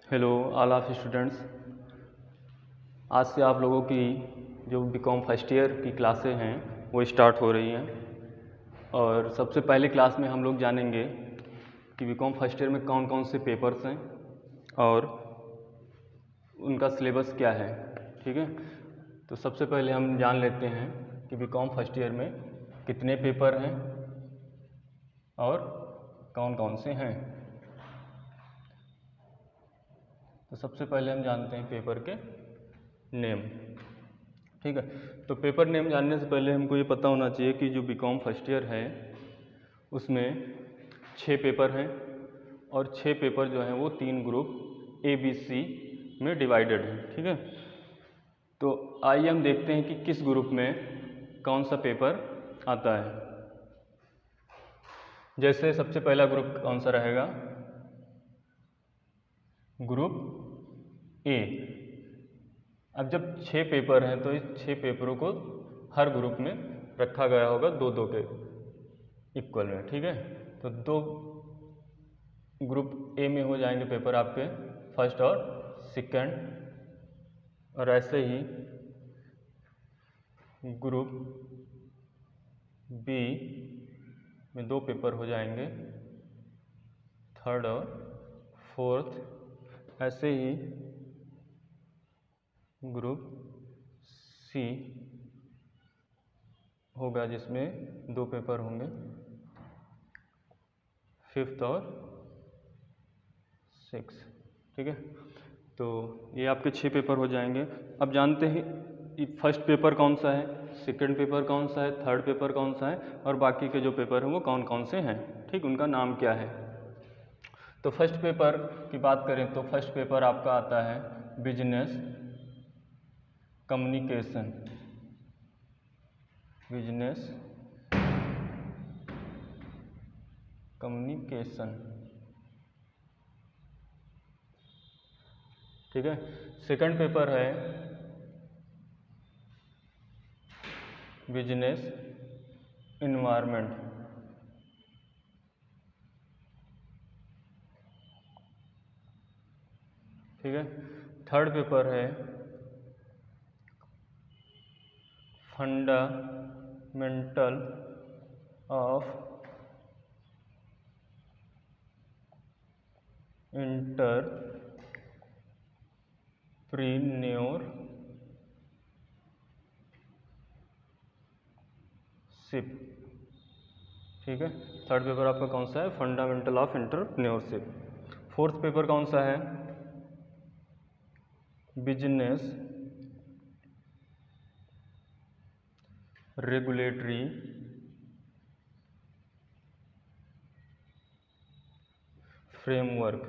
Hello all of students. आज से आप लोगों की जो बीकॉम फर्स्ट ईयर की क्लासें हैं वो स्टार्ट हो रही हैं। और सबसे पहले क्लास में हम लोग जानेंगे कि बीकॉम फर्स्ट ईयर में कौन कौन से पेपर्स हैं और उनका सिलेबस क्या है। ठीक है, तो सबसे पहले हम जान लेते हैं कि बीकॉम फर्स्ट ईयर में कितने पेपर हैं और कौन कौन से हैं। तो सबसे पहले हम जानते हैं पेपर के नेम। ठीक है, तो पेपर नेम जानने से पहले हमको ये पता होना चाहिए कि जो बीकॉम फर्स्ट ईयर है उसमें 6 पेपर हैं और 6 पेपर जो हैं वो 3 ग्रुप ABC में डिवाइडेड हैं। ठीक है, तो आइए हम देखते हैं कि किस ग्रुप में कौन सा पेपर आता है। जैसे सबसे पहला ग्रुप कौन सा रहेगा, ग्रुप ए। अब जब 6 पेपर हैं तो इस 6 पेपरों को हर ग्रुप में रखा गया होगा 2-2 के इक्वल में। ठीक है, तो 2 ग्रुप ए में हो जाएंगे पेपर आपके फर्स्ट और सेकंड, और ऐसे ही ग्रुप बी में 2 पेपर हो जाएंगे थर्ड और फोर्थ। ऐसे ही ग्रुप सी होगा जिसमें 2 पेपर होंगे फिफ्थ और सिक्स। ठीक है, तो ये आपके 6 पेपर हो जाएंगे। अब जानते हैं फर्स्ट पेपर कौन सा है, सेकंड पेपर कौन सा है, थर्ड पेपर कौन सा है और बाकी के जो पेपर हैं वो कौन कौन से हैं। ठीक, उनका नाम क्या है। तो फर्स्ट पेपर की बात करें तो फर्स्ट पेपर आपका आता है बिजनेस कम्युनिकेशन। Business communication. ठीक है, सेकंड पेपर है बिजनेस इन्वायरमेंट। ठीक है, थर्ड पेपर है फंडामेंटल ऑफ एंटरप्रेन्योरशिप। ठीक है, थर्ड पेपर आपका कौन सा है, fundamental of entrepreneurship. Fourth paper कौन सा है, बिजनेस रेगुलेटरी फ्रेमवर्क।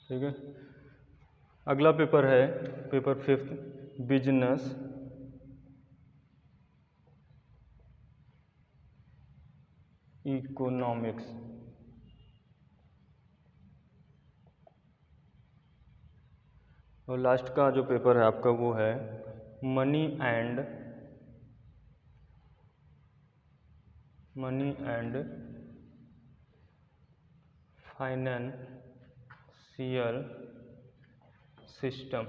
ठीक है, अगला पेपर है पेपर फिफ्थ, बिजनेस इकोनॉमिक्स। और लास्ट का जो पेपर है आपका वो है मनी एंड फाइनेंशियल सिस्टम।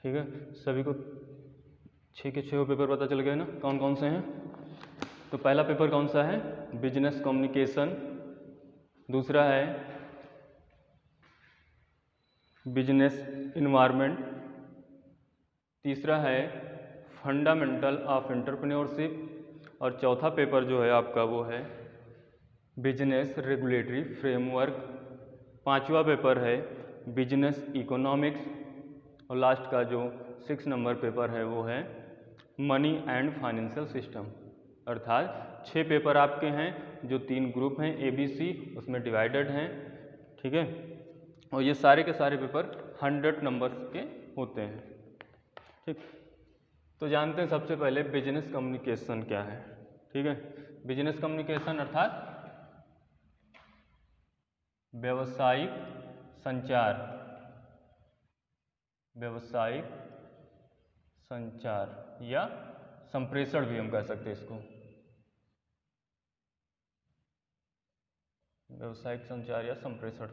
ठीक है, सभी को 6 के 6 पेपर पता चल गए ना कौन कौन से हैं। तो पहला पेपर कौन सा है, बिजनेस कम्युनिकेशन। दूसरा है बिजनेस इन्वायरमेंट। तीसरा है फंडामेंटल ऑफ एंटरप्रेन्योरशिप। और चौथा पेपर जो है आपका वो है बिजनेस रेगुलेटरी फ्रेमवर्क। पांचवा पेपर है बिजनेस इकोनॉमिक्स। और लास्ट का जो 6 नंबर पेपर है वो है मनी एंड फाइनेंशियल सिस्टम। अर्थात 6 पेपर आपके हैं जो 3 ग्रुप हैं ABC, उसमें डिवाइडेड हैं। ठीक है, और ये सारे के सारे पेपर 100 नंबर्स के होते हैं। ठीक, तो जानते हैं सबसे पहले बिजनेस कम्युनिकेशन क्या है। ठीक है, बिजनेस कम्युनिकेशन अर्थात व्यावसायिक संचार। व्यावसायिक संचार या संप्रेषण भी हम कह सकते हैं इसको। व्यवसायिक संचार या संप्रेषण।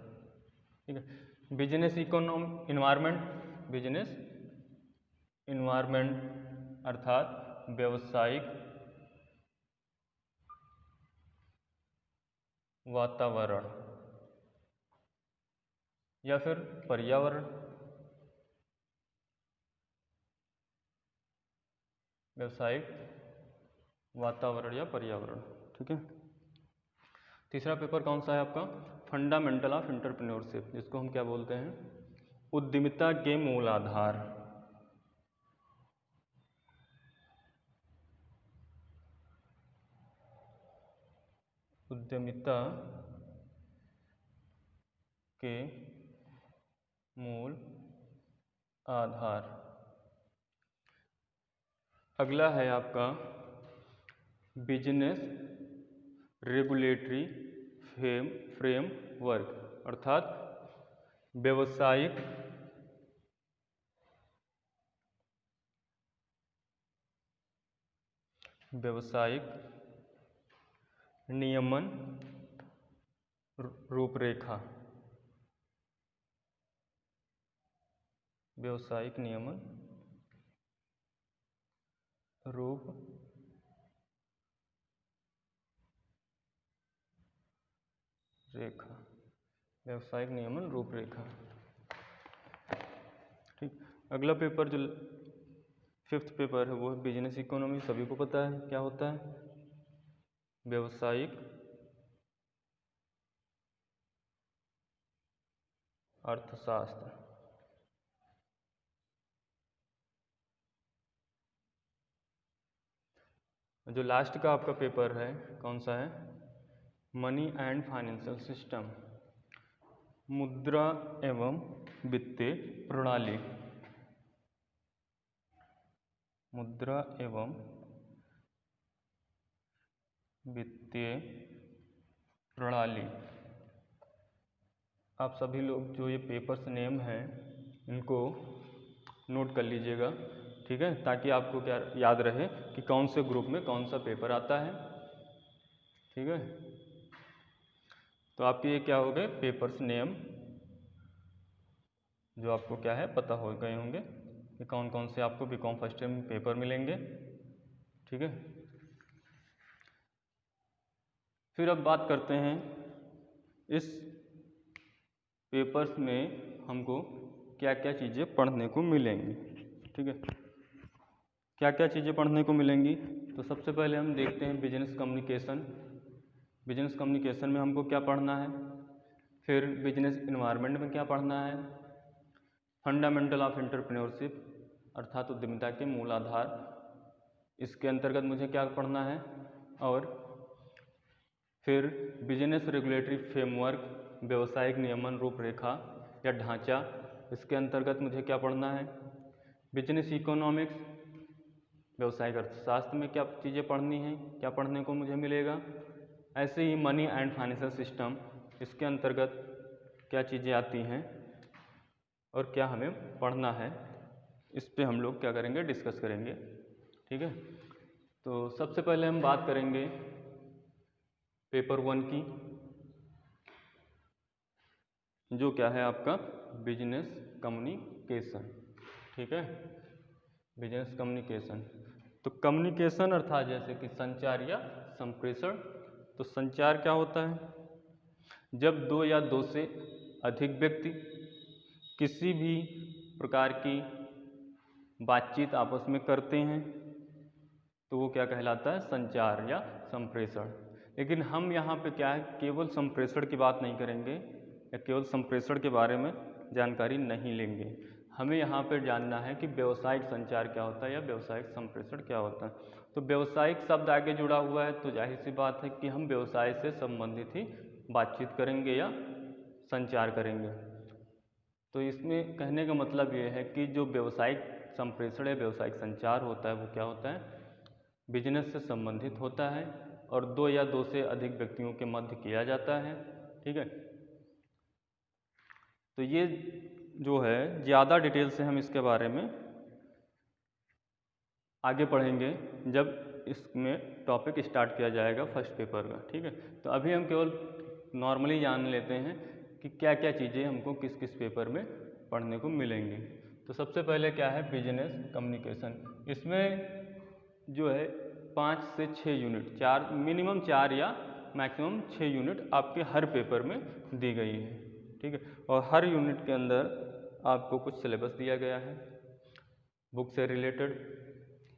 ठीक है। बिजनेस इन्वायरमेंट, बिजनेस इन्वायरमेंट अर्थात व्यवसायिक वातावरण या फिर पर्यावरण, व्यवसायिक वातावरण या पर्यावरण। ठीक है। तीसरा पेपर कौन सा है आपका? फंडामेंटल ऑफ एंटरप्रेन्योरशिप, जिसको हम क्या बोलते हैं? उद्यमिता के मूल आधार। उद्यमिता के मूल आधार। अगला है आपका बिजनेस रेगुलेटरी फ्रेमवर्क अर्थात व्यवसायिक नियमन रूपरेखा। व्यवसायिक नियमन रूपरेखा, व्यवसायिक नियमन रूपरेखा। ठीक। अगला पेपर जो 5th पेपर है वो है बिजनेस इकोनॉमी। सभी को पता है क्या होता है? व्यवसायिक अर्थशास्त्र। जो लास्ट का आपका पेपर है कौन सा है? मनी एंड फाइनेंशियल सिस्टम, मुद्रा एवं वित्तीय प्रणाली। मुद्रा एवं वित्तीय प्रणाली। आप सभी लोग जो ये पेपर्स नेम हैं इनको नोट कर लीजिएगा। ठीक है, ताकि आपको क्या याद रहे कि कौन से ग्रुप में कौन सा पेपर आता है। ठीक है, तो आपके ये क्या हो गए पेपर्स नेम, जो आपको क्या है पता हो गए होंगे कि कौन कौन से आपको बीकॉम फर्स्ट ईयर में पेपर मिलेंगे। ठीक है, फिर अब बात करते हैं इस पेपर्स में हमको क्या क्या चीज़ें पढ़ने को मिलेंगी। ठीक है, क्या क्या चीज़ें पढ़ने को मिलेंगी? तो सबसे पहले हम देखते हैं बिजनेस कम्युनिकेशन। बिजनेस कम्युनिकेशन में हमको क्या पढ़ना है? फिर बिजनेस इन्वायरमेंट में क्या पढ़ना है? फंडामेंटल ऑफ एंटरप्रेन्योरशिप अर्थात उद्यमिता के मूल आधार, इसके अंतर्गत मुझे क्या पढ़ना है? और फिर बिजनेस रेगुलेटरी फ्रेमवर्क, व्यवसायिक नियमन रूपरेखा या ढांचा, इसके अंतर्गत मुझे क्या पढ़ना है? बिजनेस इकोनॉमिक्स, व्यवसायिक अर्थशास्त्र में क्या चीज़ें पढ़नी हैं, क्या पढ़ने को मुझे मिलेगा? ऐसे ही मनी एंड फाइनेंशियल सिस्टम, इसके अंतर्गत क्या चीज़ें आती हैं और क्या हमें पढ़ना है, इस पे हम लोग क्या करेंगे डिस्कस करेंगे। ठीक है, तो सबसे पहले हम बात करेंगे पेपर 1 की, जो क्या है आपका बिजनेस कम्युनिकेशन। ठीक है, बिजनेस कम्युनिकेशन। तो कम्युनिकेशन अर्थात जैसे कि संचार या संप्रेषण। तो संचार क्या होता है? जब 2 या 2 से अधिक व्यक्ति किसी भी प्रकार की बातचीत आपस में करते हैं तो वो क्या कहलाता है? संचार या संप्रेषण। लेकिन हम यहाँ पे क्या है केवल संप्रेषण की बात नहीं करेंगे या केवल संप्रेषण के बारे में जानकारी नहीं लेंगे। हमें यहाँ पर जानना है कि व्यावसायिक संचार क्या होता है या व्यावसायिक संप्रेषण क्या होता है। तो व्यावसायिक शब्द आगे जुड़ा हुआ है तो जाहिर सी बात है कि हम व्यवसाय से संबंधित ही बातचीत करेंगे या संचार करेंगे। तो इसमें कहने का मतलब ये है कि जो व्यावसायिक संप्रेषण या व्यावसायिक संचार होता है वो क्या होता है? बिजनेस से संबंधित होता है और 2 या 2 से अधिक व्यक्तियों के मध्य किया जाता है। ठीक है, तो ये जो है ज़्यादा डिटेल से हम इसके बारे में आगे पढ़ेंगे जब इसमें टॉपिक स्टार्ट किया जाएगा फर्स्ट पेपर का। ठीक है, तो अभी हम केवल नॉर्मली जान लेते हैं कि क्या क्या चीज़ें हमको किस किस पेपर में पढ़ने को मिलेंगी। तो सबसे पहले क्या है, बिजनेस कम्युनिकेशन। इसमें जो है 5 से 6 यूनिट, मिनिमम 4 या मैक्सिमम 6 यूनिट आपके हर पेपर में दी गई है, ठीक है। और हर यूनिट के अंदर आपको कुछ सिलेबस दिया गया है, बुक से रिलेटेड,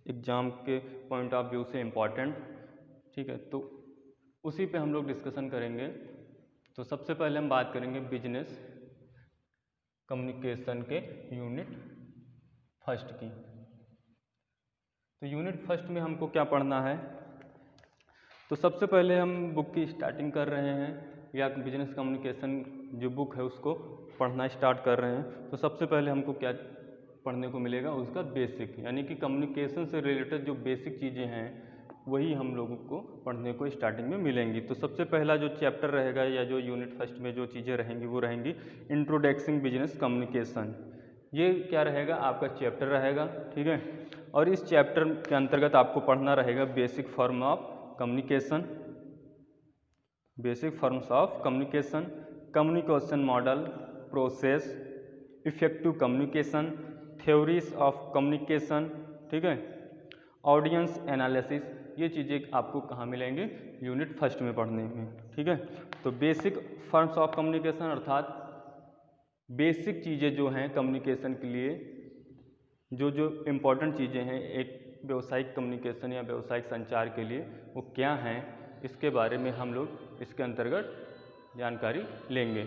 एग्ज़ाम के पॉइंट ऑफ व्यू से इम्पॉर्टेंट, ठीक है। तो उसी पे हम लोग डिस्कशन करेंगे। तो सबसे पहले हम बात करेंगे बिजनेस कम्युनिकेशन के यूनिट फर्स्ट की। तो यूनिट फर्स्ट में हमको क्या पढ़ना है, तो सबसे पहले हम बुक की स्टार्टिंग कर रहे हैं या बिजनेस कम्युनिकेशन जो बुक है उसको पढ़ना स्टार्ट कर रहे हैं। तो सबसे पहले हमको क्या पढ़ने को मिलेगा, उसका बेसिक, यानी कि कम्युनिकेशन से रिलेटेड जो बेसिक चीज़ें हैं वही हम लोगों को पढ़ने को स्टार्टिंग में मिलेंगी। तो सबसे पहला जो चैप्टर रहेगा या जो यूनिट फर्स्ट में जो चीज़ें रहेंगी वो रहेंगी इंट्रोडक्शन बिजनेस कम्युनिकेशन। ये क्या रहेगा, आपका चैप्टर रहेगा, ठीक है। और इस चैप्टर के अंतर्गत आपको पढ़ना रहेगा basic form of communication, basic forms of communication, communication model, process, effective communication, theories of communication, ठीक है, ऑडियंस एनालिसिस। ये चीज़ें आपको कहाँ मिलेंगे, यूनिट फर्स्ट में पढ़ने में, ठीक है। तो बेसिक फॉर्म्स ऑफ कम्युनिकेशन अर्थात बेसिक चीज़ें जो हैं कम्युनिकेशन के लिए, जो जो इम्पोर्टेंट चीज़ें हैं एक व्यावसायिक कम्युनिकेशन या व्यावसायिक संचार के लिए, वो क्या हैं, इसके बारे में हम लोग इसके अंतर्गत जानकारी लेंगे,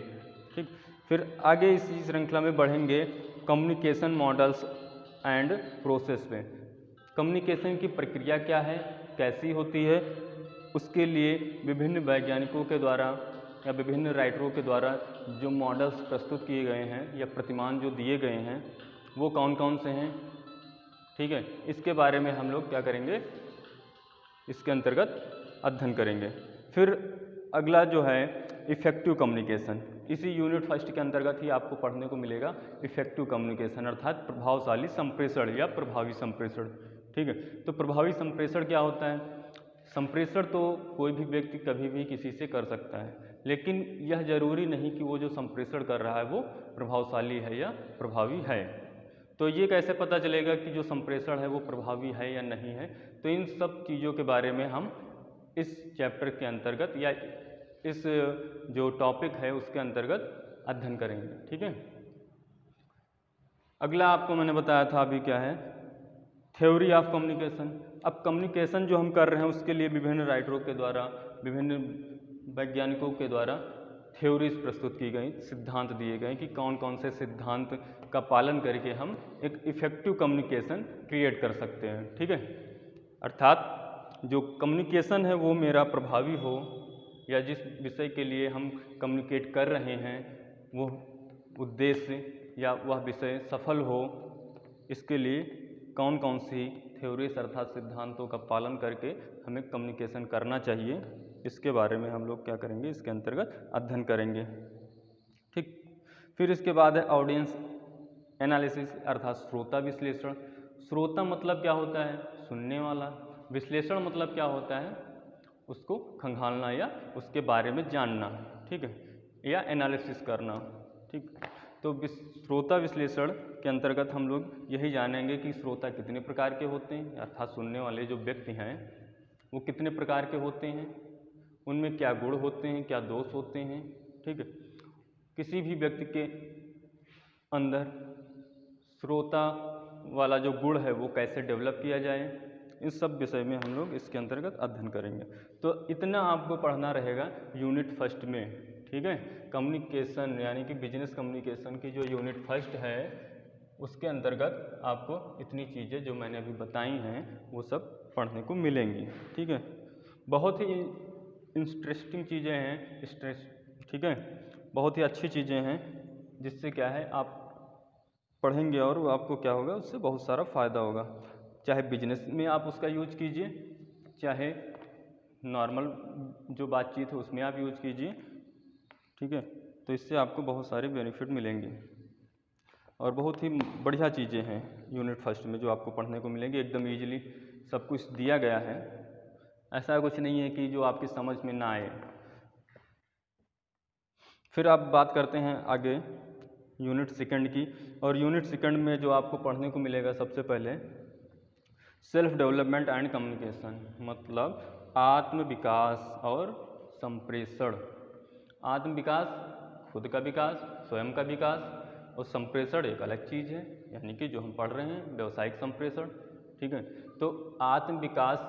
ठीक। फिर आगे इसी श्रृंखला में बढ़ेंगे कम्युनिकेशन मॉडल्स एंड प्रोसेस पे। कम्युनिकेशन की प्रक्रिया क्या है, कैसी होती है, उसके लिए विभिन्न वैज्ञानिकों के द्वारा या विभिन्न राइटरों के द्वारा जो मॉडल्स प्रस्तुत किए गए हैं या प्रतिमान जो दिए गए हैं वो कौन कौन से हैं, ठीक है। इसके बारे में हम लोग क्या करेंगे, इसके अंतर्गत अध्ययन करेंगे। फिर अगला जो है इफेक्टिव कम्युनिकेशन, इसी यूनिट फर्स्ट के अंतर्गत ही आपको पढ़ने को मिलेगा इफेक्टिव कम्युनिकेशन अर्थात प्रभावशाली संप्रेषण या प्रभावी संप्रेषण, ठीक है। तो प्रभावी संप्रेषण क्या होता है, संप्रेषण तो कोई भी व्यक्ति कभी भी किसी से कर सकता है, लेकिन यह जरूरी नहीं कि वो जो संप्रेषण कर रहा है वो प्रभावशाली है या प्रभावी है। तो ये कैसे पता चलेगा कि जो संप्रेषण है वो प्रभावी है या नहीं है, तो इन सब चीज़ों के बारे में हम इस चैप्टर के अंतर्गत या इस जो टॉपिक है उसके अंतर्गत अध्ययन करेंगे, ठीक है। अगला आपको मैंने बताया था अभी क्या है, थ्योरी ऑफ कम्युनिकेशन। अब कम्युनिकेशन जो हम कर रहे हैं उसके लिए विभिन्न राइटरों के द्वारा, विभिन्न वैज्ञानिकों के द्वारा थ्योरीज प्रस्तुत की गई, सिद्धांत दिए गए कि कौन कौन से सिद्धांत का पालन करके हम एक इफेक्टिव कम्युनिकेशन क्रिएट कर सकते हैं, ठीक है। अर्थात जो कम्युनिकेशन है वो मेरा प्रभावी हो या जिस विषय के लिए हम कम्युनिकेट कर रहे हैं वो उद्देश्य या वह विषय सफल हो, इसके लिए कौन कौन सी थ्योरीज अर्थात सिद्धांतों का पालन करके हमें कम्युनिकेशन करना चाहिए, इसके बारे में हम लोग क्या करेंगे, इसके अंतर्गत अध्ययन करेंगे, ठीक। फिर इसके बाद है ऑडियंस एनालिसिस अर्थात श्रोता विश्लेषण। श्रोता मतलब क्या होता है, सुनने वाला। विश्लेषण मतलब क्या होता है, उसको खंगालना या उसके बारे में जानना, ठीक है, या एनालिसिस करना, ठीक। तो श्रोता विश्लेषण के अंतर्गत हम लोग यही जानेंगे कि श्रोता कितने प्रकार के होते हैं अर्थात सुनने वाले जो व्यक्ति हैं वो कितने प्रकार के होते हैं, उनमें क्या गुण होते हैं, क्या दोष होते हैं, ठीक है। किसी भी व्यक्ति के अंदर श्रोता वाला जो गुण है वो कैसे डेवलप किया जाए, इन सब विषय में हम लोग इसके अंतर्गत अध्ययन करेंगे। तो इतना आपको पढ़ना रहेगा यूनिट फर्स्ट में, ठीक है। कम्युनिकेशन यानी कि बिजनेस कम्युनिकेशन की जो यूनिट फर्स्ट है उसके अंतर्गत आपको इतनी चीज़ें जो मैंने अभी बताई हैं वो सब पढ़ने को मिलेंगी, ठीक है। बहुत ही इंटरेस्टिंग चीज़ें हैं, ठीक है, बहुत ही अच्छी चीज़ें हैं जिससे क्या है आप पढ़ेंगे और वो आपको क्या होगा, उससे बहुत सारा फ़ायदा होगा। चाहे बिजनेस में आप उसका यूज कीजिए, चाहे नॉर्मल जो बातचीत है उसमें आप यूज कीजिए, ठीक है। तो इससे आपको बहुत सारे बेनिफिट मिलेंगे और बहुत ही बढ़िया चीज़ें हैं यूनिट फर्स्ट में जो आपको पढ़ने को मिलेंगे। एकदम ईजिली सब कुछ दिया गया है, ऐसा कुछ नहीं है कि जो आपकी समझ में ना आए। फिर आप बात करते हैं आगे यूनिट सेकंड की, और यूनिट सेकंड में जो आपको पढ़ने को मिलेगा सबसे पहले सेल्फ डेवलपमेंट एंड कम्युनिकेशन, मतलब आत्म विकास और संप्रेषण। आत्म विकास खुद का विकास, स्वयं का विकास, और संप्रेषण एक अलग चीज़ है, यानी कि जो हम पढ़ रहे हैं व्यावसायिक संप्रेषण। ठीक है, तो आत्म विकास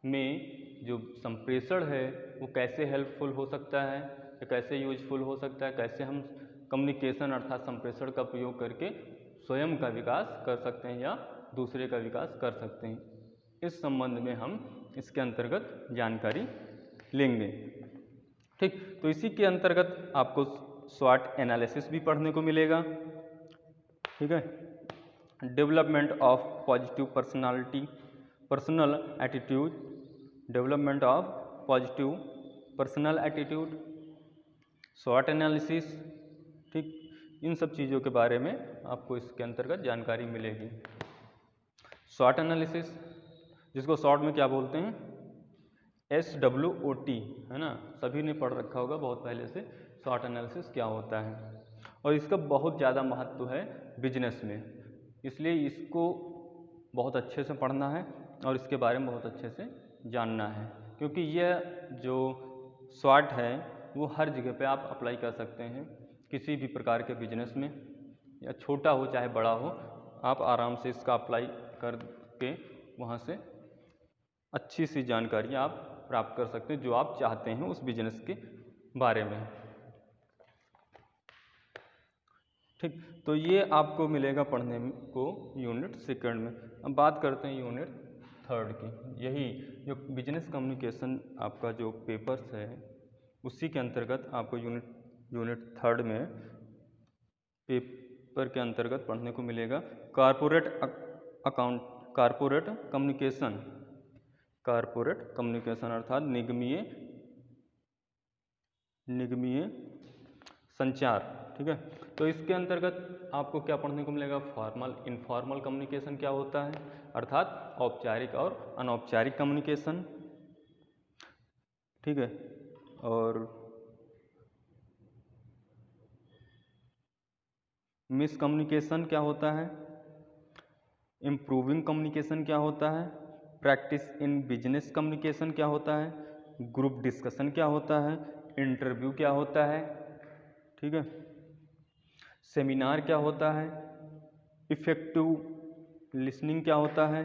में जो संप्रेषण है वो कैसे हेल्पफुल हो सकता है, या कैसे यूजफुल हो सकता है, कैसे हम कम्युनिकेशन अर्थात संप्रेषण का प्रयोग करके स्वयं का विकास कर सकते हैं या दूसरे का विकास कर सकते हैं, इस संबंध में हम इसके अंतर्गत जानकारी लेंगे। ठीक, तो इसी के अंतर्गत आपको स्वॉट एनालिसिस भी पढ़ने को मिलेगा। ठीक है, development of positive personality, personal attitude, development of positive personal attitude, स्वॉट एनालिसिस। ठीक, इन सब चीज़ों के बारे में आपको इसके अंतर्गत जानकारी मिलेगी। स्वॉट एनालिसिस, जिसको शॉर्ट में क्या बोलते हैं, SWOT, है ना, सभी ने पढ़ रखा होगा बहुत पहले से स्वॉट एनालिसिस क्या होता है, और इसका बहुत ज़्यादा महत्व है बिजनेस में, इसलिए इसको बहुत अच्छे से पढ़ना है और इसके बारे में बहुत अच्छे से जानना है, क्योंकि यह जो स्वॉट है वो हर जगह पे आप अप्लाई कर सकते हैं, किसी भी प्रकार के बिजनेस में, या छोटा हो चाहे बड़ा हो, आप आराम से इसका अप्लाई करके वहाँ से अच्छी सी जानकारी आप प्राप्त कर सकते हैं जो आप चाहते हैं उस बिजनेस के बारे में। ठीक, तो ये आपको मिलेगा पढ़ने को यूनिट सेकंड में। अब बात करते हैं यूनिट थर्ड की। यही जो बिजनेस कम्युनिकेशन आपका जो पेपर्स है उसी के अंतर्गत आपको यूनिट थर्ड में पेपर के अंतर्गत पढ़ने को मिलेगा कारपोरेट कम्युनिकेशन, कारपोरेट कम्युनिकेशन अर्थात निगमीय संचार। ठीक है, तो इसके अंतर्गत आपको क्या पढ़ने को मिलेगा, फॉर्मल इनफॉर्मल कम्युनिकेशन क्या होता है, अर्थात औपचारिक और अनौपचारिक कम्युनिकेशन। ठीक है, और मिस कम्युनिकेशन क्या होता है, इम्प्रूविंग कम्युनिकेशन क्या होता है, प्रैक्टिस इन बिजनेस कम्युनिकेशन क्या होता है, ग्रुप डिस्कशन क्या होता है, इंटरव्यू क्या होता है। ठीक है, सेमिनार क्या होता है, इफेक्टिव लिसनिंग क्या होता है,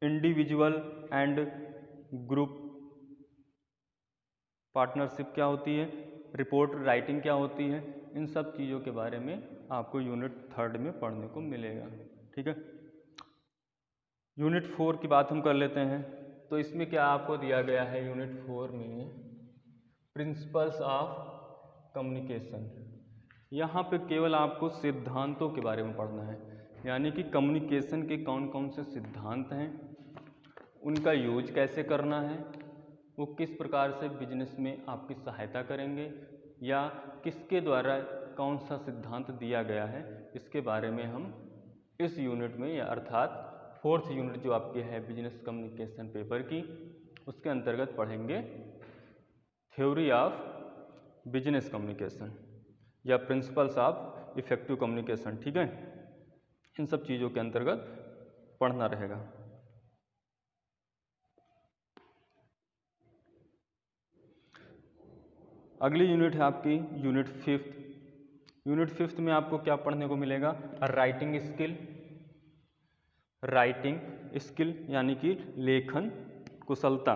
इंडिविजुअल एंड ग्रुप पार्टनरशिप क्या होती है, रिपोर्ट राइटिंग क्या होती है। इन सब चीज़ों के बारे में आपको यूनिट थर्ड में पढ़ने को मिलेगा। ठीक है, यूनिट 4 की बात हम कर लेते हैं। तो इसमें क्या आपको दिया गया है, यूनिट 4 में प्रिंसिपल्स ऑफ कम्युनिकेशन। यहाँ पे केवल आपको सिद्धांतों के बारे में पढ़ना है, यानी कि कम्युनिकेशन के कौन कौन से सिद्धांत हैं, उनका यूज कैसे करना है, वो किस प्रकार से बिजनेस में आपकी सहायता करेंगे, या किसके द्वारा कौन सा सिद्धांत दिया गया है, इसके बारे में हम इस यूनिट में, या अर्थात 4th यूनिट जो आपकी है बिजनेस कम्युनिकेशन पेपर की, उसके अंतर्गत पढ़ेंगे थ्योरी ऑफ बिजनेस कम्युनिकेशन या प्रिंसिपल्स ऑफ इफेक्टिव कम्युनिकेशन। ठीक है, इन सब चीज़ों के अंतर्गत पढ़ना रहेगा। अगली यूनिट है आपकी यूनिट 5th। यूनिट 5th में आपको क्या पढ़ने को मिलेगा, राइटिंग स्किल। राइटिंग स्किल यानी कि लेखन कुशलता,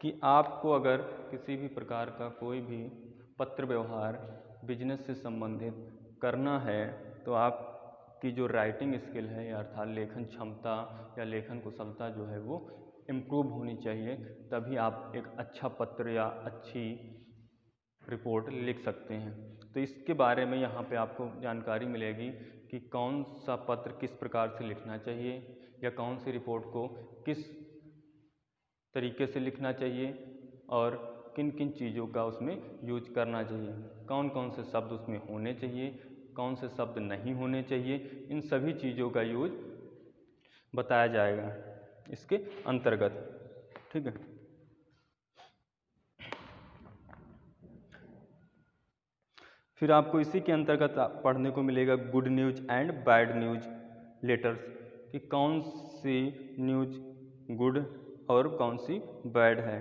कि आपको अगर किसी भी प्रकार का कोई भी पत्र व्यवहार बिजनेस से संबंधित करना है तो आपकी जो राइटिंग स्किल है या अर्थात लेखन क्षमता या लेखन कुशलता जो है वो इम्प्रूव होनी चाहिए, तभी आप एक अच्छा पत्र या अच्छी रिपोर्ट लिख सकते हैं। तो इसके बारे में यहाँ पे आपको जानकारी मिलेगी कि कौन सा पत्र किस प्रकार से लिखना चाहिए, या कौन सी रिपोर्ट को किस तरीके से लिखना चाहिए, और किन किन चीज़ों का उसमें यूज करना चाहिए, कौन कौन से शब्द उसमें होने चाहिए, कौन से शब्द नहीं होने चाहिए, इन सभी चीज़ों का यूज बताया जाएगा इसके अंतर्गत। ठीक है, फिर आपको इसी के अंतर्गत पढ़ने को मिलेगा good news and bad news letters, कि कौन सी न्यूज गुड और कौन सी बैड है,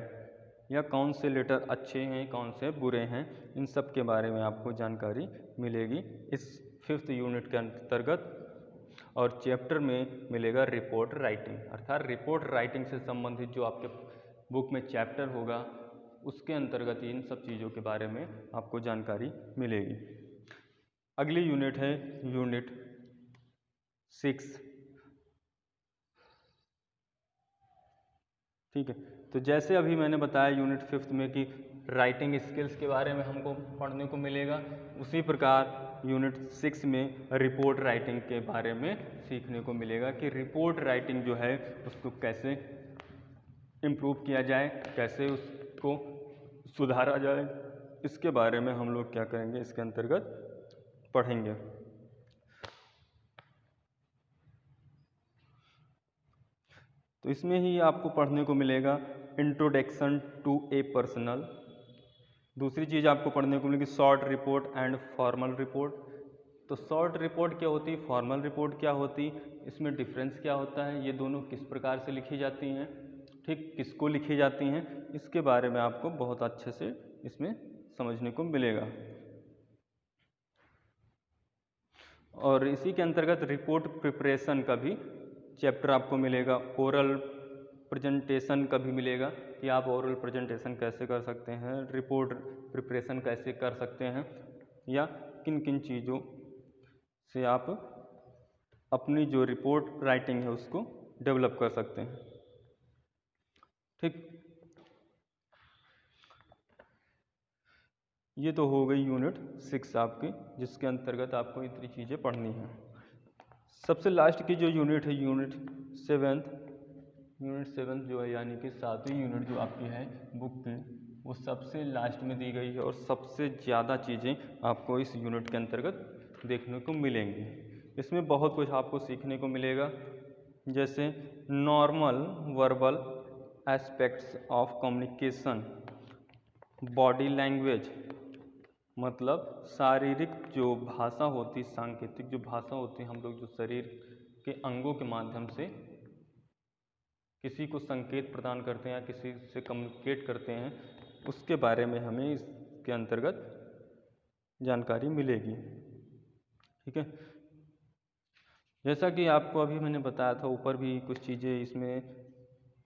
या कौन से लेटर अच्छे हैं कौन से बुरे हैं, इन सब के बारे में आपको जानकारी मिलेगी इस 5th यूनिट के अंतर्गत। और चैप्टर में मिलेगा रिपोर्ट राइटिंग, अर्थात रिपोर्ट राइटिंग से संबंधित जो आपके बुक में चैप्टर होगा उसके अंतर्गत इन सब चीज़ों के बारे में आपको जानकारी मिलेगी। अगली यूनिट है यूनिट 6। ठीक है, तो जैसे अभी मैंने बताया यूनिट 5th में कि राइटिंग स्किल्स के बारे में हमको पढ़ने को मिलेगा, उसी प्रकार यूनिट 6 में रिपोर्ट राइटिंग के बारे में सीखने को मिलेगा कि रिपोर्ट राइटिंग जो है उसको कैसे इम्प्रूव किया जाए, कैसे उसको सुधारा जाए, इसके बारे में हम लोग क्या करेंगे, इसके अंतर्गत पढ़ेंगे। तो इसमें ही आपको पढ़ने को मिलेगा इंट्रोडक्शन टू ए पर्सनल। दूसरी चीज़ आपको पढ़ने को मिलेगी short report and formal report. तो शॉर्ट रिपोर्ट क्या होती है, फॉर्मल रिपोर्ट क्या होती, इसमें डिफरेंस क्या होता है, ये दोनों किस प्रकार से लिखी जाती हैं, ठीक, किसको लिखी जाती हैं, इसके बारे में आपको बहुत अच्छे से इसमें समझने को मिलेगा। और इसी के अंतर्गत रिपोर्ट प्रिपरेशन का भी चैप्टर आपको मिलेगा, ओरल प्रेजेंटेशन का भी मिलेगा कि आप ओरल प्रेजेंटेशन कैसे कर सकते हैं, रिपोर्ट प्रिपरेशन कैसे कर सकते हैं, या किन किन चीज़ों से आप अपनी जो रिपोर्ट राइटिंग है उसको डेवलप कर सकते हैं। ठीक, ये तो हो गई यूनिट 6 आपकी, जिसके अंतर्गत आपको इतनी चीज़ें पढ़नी हैं। सबसे लास्ट की जो यूनिट है यूनिट 7 जो है यानी कि 7वीं यूनिट जो आपकी है बुक की, वो सबसे लास्ट में दी गई है और सबसे ज़्यादा चीज़ें आपको इस यूनिट के अंतर्गत देखने को मिलेंगी। इसमें बहुत कुछ आपको सीखने को मिलेगा, जैसे normal verbal aspects of communication, body language, मतलब शारीरिक जो भाषा होती, सांकेतिक जो भाषा होती है, हम लोग जो शरीर के अंगों के माध्यम से किसी को संकेत प्रदान करते हैं या किसी से कम्युनिकेट करते हैं, उसके बारे में हमें इसके अंतर्गत जानकारी मिलेगी। ठीक है, जैसा कि आपको अभी मैंने बताया था, ऊपर भी कुछ चीज़ें इसमें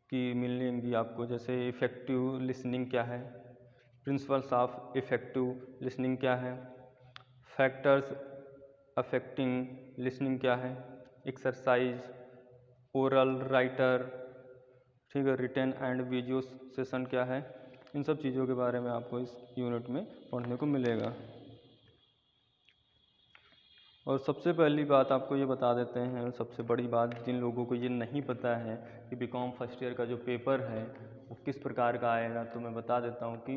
की मिलेंगी आपको, जैसे इफ़ेक्टिव लिसनिंग क्या है, प्रिंसिपल्स ऑफ इफ़ेक्टिव लिसनिंग क्या है, फैक्टर्स अफेक्टिंग लिसनिंग क्या है, एक्सरसाइज, ओरल राइटर, ठीक है, रिटन एंड विजुअल सेशन क्या है, इन सब चीज़ों के बारे में आपको इस यूनिट में पढ़ने को मिलेगा। और सबसे पहली बात आपको ये बता देते हैं, सबसे बड़ी बात जिन लोगों को ये नहीं पता है कि बीकॉम फर्स्ट ईयर का जो पेपर है वो किस प्रकार का आएगा, तो मैं बता देता हूँ कि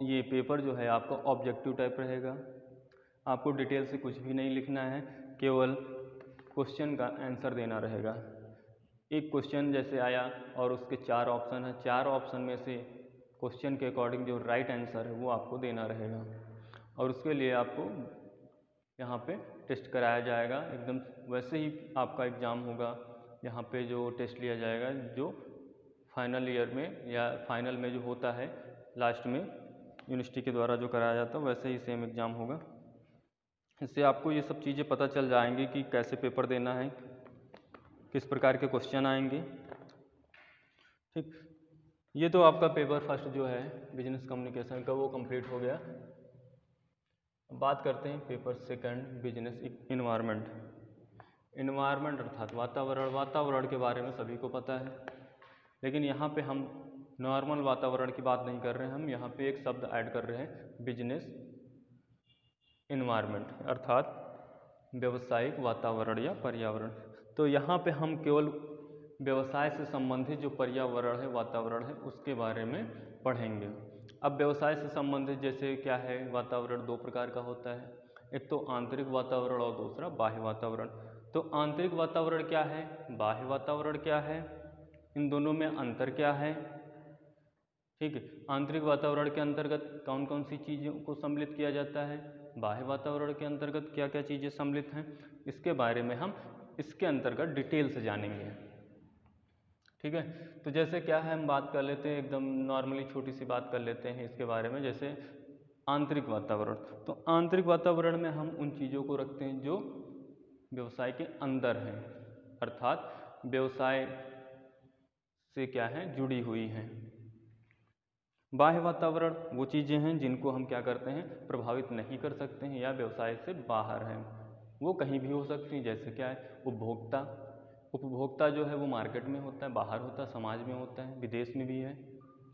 ये पेपर जो है आपका ऑब्जेक्टिव टाइप रहेगा। आपको डिटेल से कुछ भी नहीं लिखना है, केवल क्वेश्चन का आंसर देना रहेगा। एक क्वेश्चन जैसे आया और उसके 4 ऑप्शन है, 4 ऑप्शन में से क्वेश्चन के अकॉर्डिंग जो राइट आंसर है वो आपको देना रहेगा, और उसके लिए आपको यहाँ पे टेस्ट कराया जाएगा। एकदम वैसे ही आपका एग्ज़ाम होगा, यहाँ पे जो टेस्ट लिया जाएगा जो फाइनल ईयर में या फाइनल में जो होता है लास्ट में यूनिवर्सिटी के द्वारा जो कराया जाता है, वैसे ही सेम एग्ज़ाम होगा। इससे आपको ये सब चीज़ें पता चल जाएंगी कि कैसे पेपर देना है, किस प्रकार के क्वेश्चन आएंगे। ठीक, ये तो आपका पेपर फर्स्ट जो है बिजनेस कम्युनिकेशन का वो कंप्लीट हो गया। अब बात करते हैं paper second business environment. Environment अर्थात वातावरण, वातावरण के बारे में सभी को पता है, लेकिन यहाँ पे हम नॉर्मल वातावरण की बात नहीं कर रहे हैं, हम यहाँ पे एक शब्द ऐड कर रहे हैं बिजनेस इन्वायरमेंट, अर्थात व्यवसायिक वातावरण या पर्यावरण। तो यहाँ पे हम केवल व्यवसाय से संबंधित जो पर्यावरण है, वातावरण है, उसके बारे में पढ़ेंगे। अब व्यवसाय से संबंधित जैसे क्या है, वातावरण 2 प्रकार का होता है, एक तो आंतरिक वातावरण और दूसरा बाह्य वातावरण। तो आंतरिक वातावरण क्या है, बाह्य वातावरण क्या है, इन दोनों में अंतर क्या है, ठीक है। आंतरिक वातावरण के अंतर्गत कौन कौन सी चीज़ों को सम्मिलित किया जाता है, बाह्य वातावरण के अंतर्गत क्या क्या चीज़ें सम्मिलित हैं, इसके बारे में हम इसके अंतर्गत डिटेल से जानेंगे। ठीक है। तो जैसे क्या है, हम बात कर लेते हैं एकदम नॉर्मली, छोटी सी बात कर लेते हैं इसके बारे में। जैसे आंतरिक वातावरण, तो आंतरिक वातावरण में हम उन चीज़ों को रखते हैं जो व्यवसाय के अंदर हैं, अर्थात व्यवसाय से क्या है, जुड़ी हुई हैं। बाह्य वातावरण वो चीज़ें हैं जिनको हम क्या करते हैं, प्रभावित नहीं कर सकते हैं या व्यवसाय से बाहर हैं, वो कहीं भी हो सकती हैं। जैसे क्या है, उपभोक्ता। उपभोक्ता जो है वो मार्केट में होता है, बाहर होता है, समाज में होता है, विदेश में भी है,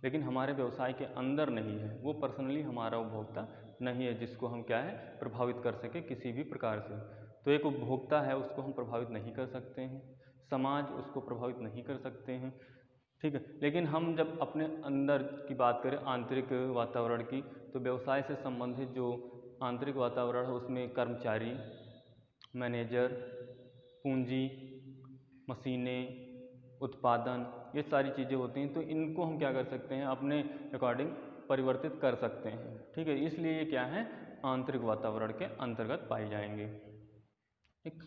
लेकिन हमारे व्यवसाय के अंदर नहीं है। वो पर्सनली हमारा उपभोक्ता नहीं है जिसको हम क्या है, प्रभावित कर सके किसी भी प्रकार से। तो एक उपभोक्ता है, उसको हम प्रभावित नहीं कर सकते हैं, समाज उसको प्रभावित नहीं कर सकते हैं। ठीक है। लेकिन हम जब अपने अंदर की बात करें आंतरिक वातावरण की, तो व्यवसाय से संबंधित जो आंतरिक वातावरण है उसमें कर्मचारी, मैनेजर, पूंजी, मशीनें, उत्पादन, ये सारी चीज़ें होती हैं। तो इनको हम क्या कर सकते हैं, अपने अकॉर्डिंग परिवर्तित कर सकते हैं। ठीक है। इसलिए ये क्या है, आंतरिक वातावरण के अंतर्गत पाई जाएंगे। ठीक।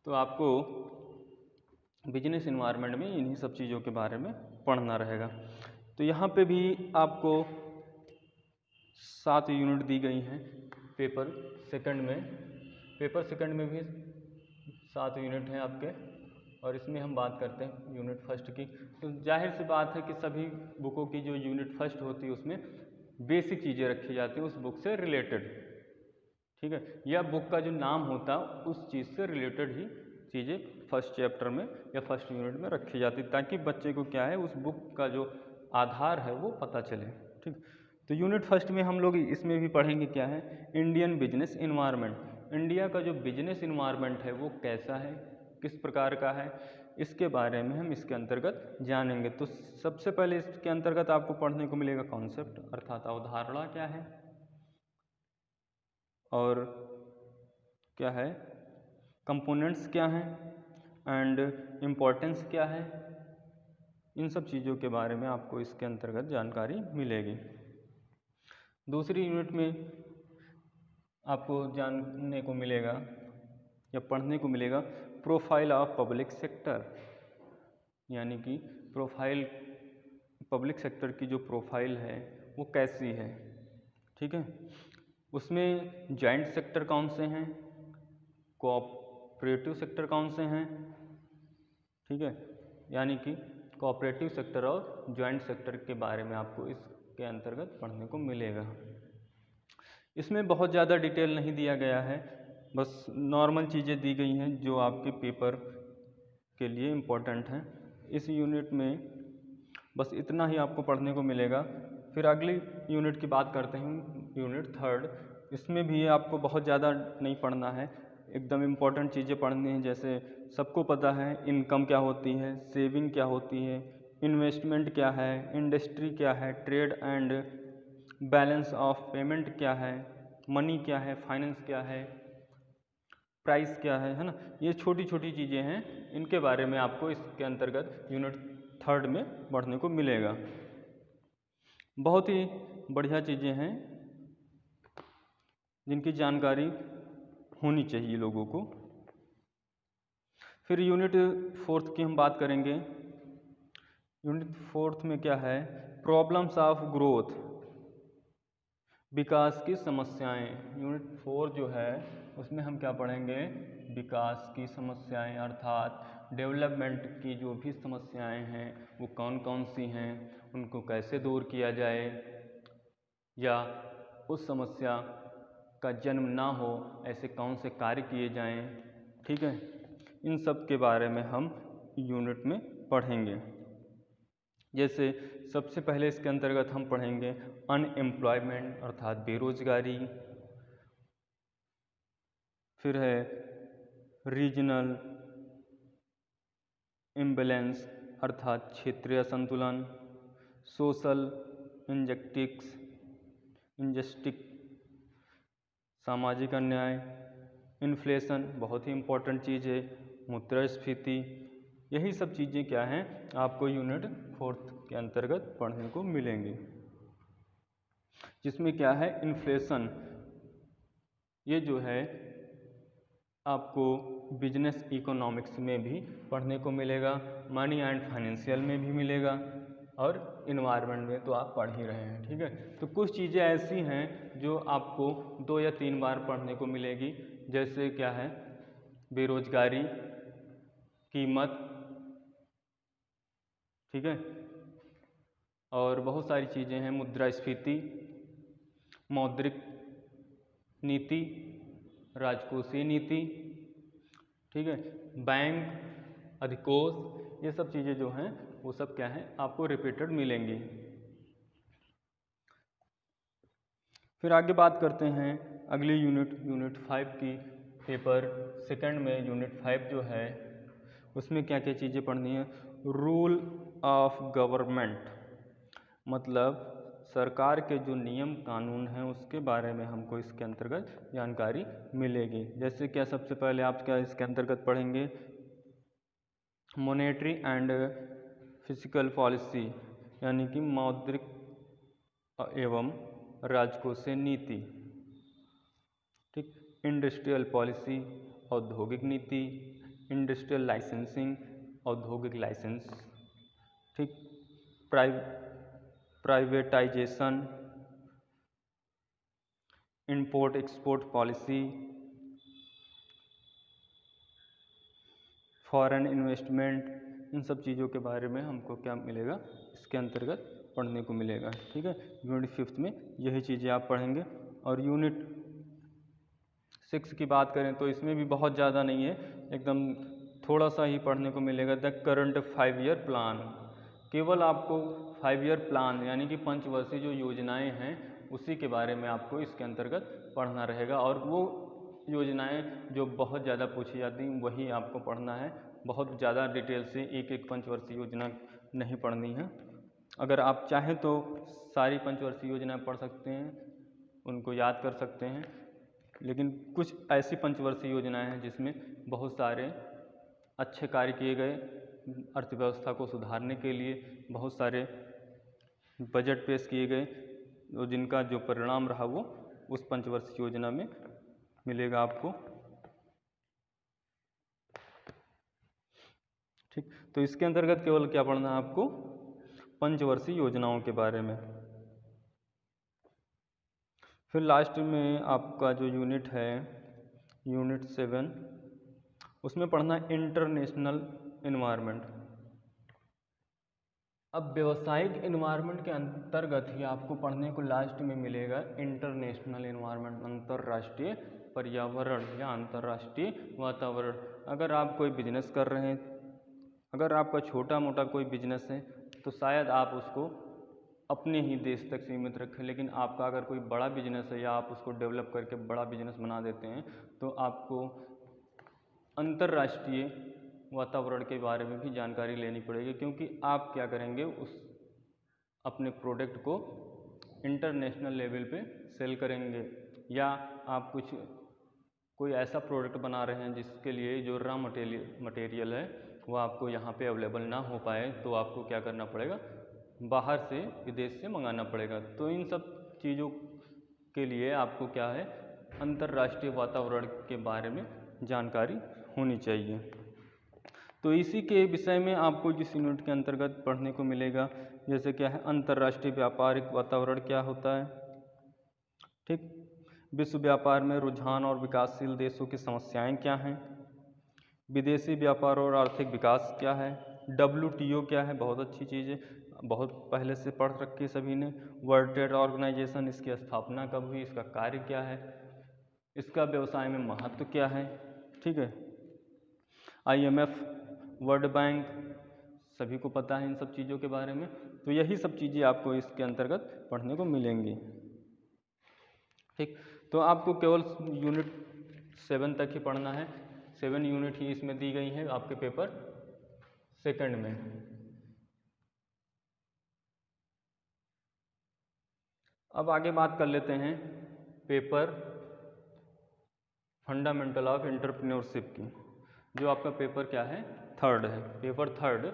तो आपको बिजनेस इन्वायरमेंट में इन्हीं सब चीज़ों के बारे में पढ़ना रहेगा। तो यहाँ पे भी आपको 7 यूनिट दी गई हैं पेपर सेकंड में। पेपर सेकंड में भी 7 यूनिट हैं आपके, और इसमें हम बात करते हैं यूनिट फर्स्ट की। तो जाहिर सी बात है कि सभी बुकों की जो यूनिट फर्स्ट होती है उसमें बेसिक चीज़ें रखी जाती हैं उस बुक से रिलेटेड। ठीक है। या बुक का जो नाम होता है उस चीज़ से रिलेटेड ही चीज़ें फर्स्ट चैप्टर में या फर्स्ट यूनिट में रखी जाती, ताकि बच्चे को क्या है, उस बुक का जो आधार है वो पता चले। ठीक। तो यूनिट फर्स्ट में हम लोग इसमें भी पढ़ेंगे क्या है, इंडियन बिजनेस इन्वायरमेंट। इंडिया का जो बिजनेस इन्वायरमेंट है वो कैसा है, किस प्रकार का है, इसके बारे में हम इसके अंतर्गत जानेंगे। तो सबसे पहले इसके अंतर्गत आपको पढ़ने को मिलेगा कॉन्सेप्ट, अर्थात अवधारणा क्या है, और क्या है, कंपोनेंट्स क्या हैं, एंड इम्पोर्टेंस क्या है। इन सब चीज़ों के बारे में आपको इसके अंतर्गत जानकारी मिलेगी। दूसरी यूनिट में आपको जानने को मिलेगा या पढ़ने को मिलेगा प्रोफाइल ऑफ पब्लिक सेक्टर, यानी कि प्रोफाइल, पब्लिक सेक्टर की जो प्रोफाइल है वो कैसी है। ठीक है। उसमें जॉइंट सेक्टर कौन से हैं, कोऑपरेटिव सेक्टर कौन से हैं। ठीक है। यानी कि कोऑपरेटिव सेक्टर और जॉइंट सेक्टर के बारे में आपको इसके अंतर्गत पढ़ने को मिलेगा। इसमें बहुत ज़्यादा डिटेल नहीं दिया गया है, बस नॉर्मल चीज़ें दी गई हैं जो आपके पेपर के लिए इम्पोर्टेंट हैं। इस यूनिट में बस इतना ही आपको पढ़ने को मिलेगा। फिर अगली यूनिट की बात करते हैं, यूनिट थर्ड। इसमें भी आपको बहुत ज़्यादा नहीं पढ़ना है, एकदम इम्पोर्टेंट चीज़ें पढ़नी हैं। जैसे सबको पता है इनकम क्या होती है, सेविंग क्या होती है, इन्वेस्टमेंट क्या है, इंडस्ट्री क्या है, trade and balance of payment क्या है, मनी क्या है, फाइनेंस क्या है, प्राइस क्या है ना। ये छोटी छोटी चीज़ें हैं, इनके बारे में आपको इसके अंतर्गत यूनिट थर्ड में पढ़ने को मिलेगा। बहुत ही बढ़िया चीज़ें हैं जिनकी जानकारी होनी चाहिए लोगों को। फिर यूनिट फोर्थ की हम बात करेंगे। यूनिट फोर्थ में क्या है, प्रॉब्लम्स ऑफ ग्रोथ, विकास की समस्याएं। यूनिट 4 जो है उसमें हम क्या पढ़ेंगे, विकास की समस्याएं, अर्थात डेवलपमेंट की जो भी समस्याएं हैं वो कौन कौन सी हैं, उनको कैसे दूर किया जाए, या उस समस्या का जन्म ना हो ऐसे कौन से कार्य किए जाएं। ठीक है। इन सब के बारे में हम यूनिट में पढ़ेंगे। जैसे सबसे पहले इसके अंतर्गत हम पढ़ेंगे अनएम्प्लॉयमेंट, अर्थात बेरोजगारी। फिर है रीजनल इम्बैलेंस, अर्थात क्षेत्रीय संतुलन। सोशल इंजस्टिक, सामाजिक अन्याय। इन्फ्लेशन बहुत ही इम्पोर्टेंट चीज़ है, मुद्रास्फीति। यही सब चीज़ें क्या हैं आपको यूनिट 4 के अंतर्गत पढ़ने को मिलेंगी, जिसमें क्या है इन्फ्लेशन, ये जो है आपको बिजनेस इकोनॉमिक्स में भी पढ़ने को मिलेगा, मनी एंड फाइनेंशियल में भी मिलेगा, और इन्वायरमेंट में तो आप पढ़ ही रहे हैं। ठीक है, तो कुछ चीज़ें ऐसी हैं जो आपको 2 या 3 बार पढ़ने को मिलेगी, जैसे क्या है बेरोजगारी, कीमत, ठीक है, और बहुत सारी चीज़ें हैं, मुद्रास्फीति, मौद्रिक नीति, राजकोषीय नीति, ठीक है, बैंक अधिकोष, ये सब चीज़ें जो हैं वो सब क्या है आपको रिपीटेड मिलेंगी। फिर आगे बात करते हैं अगली यूनिट 5 की। पेपर सेकंड में यूनिट 5 जो है उसमें क्या क्या चीज़ें पढ़नी है। रूल ऑफ गवर्नमेंट, मतलब सरकार के जो नियम कानून हैं उसके बारे में हमको इसके अंतर्गत जानकारी मिलेगी। जैसे क्या सबसे पहले आप क्या इसके अंतर्गत पढ़ेंगे, मॉनेटरी एंड फिजिकल पॉलिसी, यानी कि मौद्रिक एवं राजकोषीय नीति, ठीक, इंडस्ट्रियल पॉलिसी, औद्योगिक नीति, इंडस्ट्रियल लाइसेंसिंग, औद्योगिक लाइसेंस, ठीक, privatisation, import export policy, foreign investment, इन सब चीज़ों के बारे में हमको क्या मिलेगा इसके अंतर्गत पढ़ने को मिलेगा। ठीक है, यूनिट 5 में यही चीज़ें आप पढ़ेंगे। और यूनिट 6 की बात करें तो इसमें भी बहुत ज़्यादा नहीं है, एकदम थोड़ा सा ही पढ़ने को मिलेगा। द करंट 5 ईयर प्लान, केवल आपको 5 ईयर प्लान यानी कि पंचवर्षीय जो योजनाएं हैं उसी के बारे में आपको इसके अंतर्गत पढ़ना रहेगा। और वो योजनाएं जो बहुत ज़्यादा पूछी जाती हैं वही आपको पढ़ना है, बहुत ज़्यादा डिटेल से एक एक पंचवर्षीय योजना नहीं पढ़नी है। अगर आप चाहें तो सारी पंचवर्षीय योजनाएं पढ़ सकते हैं, उनको याद कर सकते हैं, लेकिन कुछ ऐसी पंचवर्षीय योजनाएं हैं जिसमें बहुत सारे अच्छे कार्य किए गए, अर्थव्यवस्था को सुधारने के लिए बहुत सारे बजट पेश किए गए, और जिनका जो परिणाम रहा वो उस पंचवर्षीय योजना में मिलेगा आपको। ठीक, तो इसके अंतर्गत केवल क्या पढ़ना है आपको, पंचवर्षीय योजनाओं के बारे में। फिर लास्ट में आपका जो यूनिट है यूनिट 7, उसमें पढ़ना है इंटरनेशनल एनवायरनमेंट। अब व्यवसायिक एनवायरनमेंट के अंतर्गत ही आपको पढ़ने को लास्ट में मिलेगा इंटरनेशनल एनवायरनमेंट, अंतर्राष्ट्रीय पर्यावरण या अंतर्राष्ट्रीय वातावरण। अगर आप कोई बिजनेस कर रहे हैं, अगर आपका छोटा मोटा कोई बिजनेस है तो शायद आप उसको अपने ही देश तक सीमित रखें, लेकिन आपका अगर कोई बड़ा बिजनेस है या आप उसको डेवलप करके बड़ा बिजनेस बना देते हैं तो आपको अंतर्राष्ट्रीय वातावरण के बारे में भी जानकारी लेनी पड़ेगी, क्योंकि आप क्या करेंगे उस अपने प्रोडक्ट को इंटरनेशनल लेवल पे सेल करेंगे, या आप कोई ऐसा प्रोडक्ट बना रहे हैं जिसके लिए जो रॉ मटेरियल है वो आपको यहाँ पे अवेलेबल ना हो पाए, तो आपको क्या करना पड़ेगा, बाहर से विदेश से मंगाना पड़ेगा। तो इन सब चीज़ों के लिए आपको क्या है अंतर्राष्ट्रीय वातावरण के बारे में जानकारी होनी चाहिए। तो इसी के विषय में आपको जिस यूनिट के अंतर्गत पढ़ने को मिलेगा, जैसे क्या है अंतर्राष्ट्रीय व्यापारिक वातावरण क्या होता है, ठीक, विश्व व्यापार में रुझान और विकासशील देशों की समस्याएं क्या हैं, विदेशी व्यापार और आर्थिक विकास क्या है, WTO क्या है, बहुत अच्छी चीज़ है, बहुत पहले से पढ़ रखी सभी ने। वर्ल्ड ट्रेड ऑर्गेनाइजेशन, इसकी स्थापना कब हुई, इसका कार्य क्या है, इसका व्यवसाय में महत्व क्या है, ठीक है। IMF, वर्ल्ड बैंक, सभी को पता है इन सब चीज़ों के बारे में। तो यही सब चीज़ें आपको इसके अंतर्गत पढ़ने को मिलेंगी, ठीक। तो आपको केवल यूनिट 7 तक ही पढ़ना है, 7 यूनिट ही इसमें दी गई हैं आपके पेपर सेकंड में। अब आगे बात कर लेते हैं पेपर फंडामेंटल ऑफ एंटरप्रेन्योरशिप की। जो आपका पेपर क्या है थर्ड है, पेपर थर्ड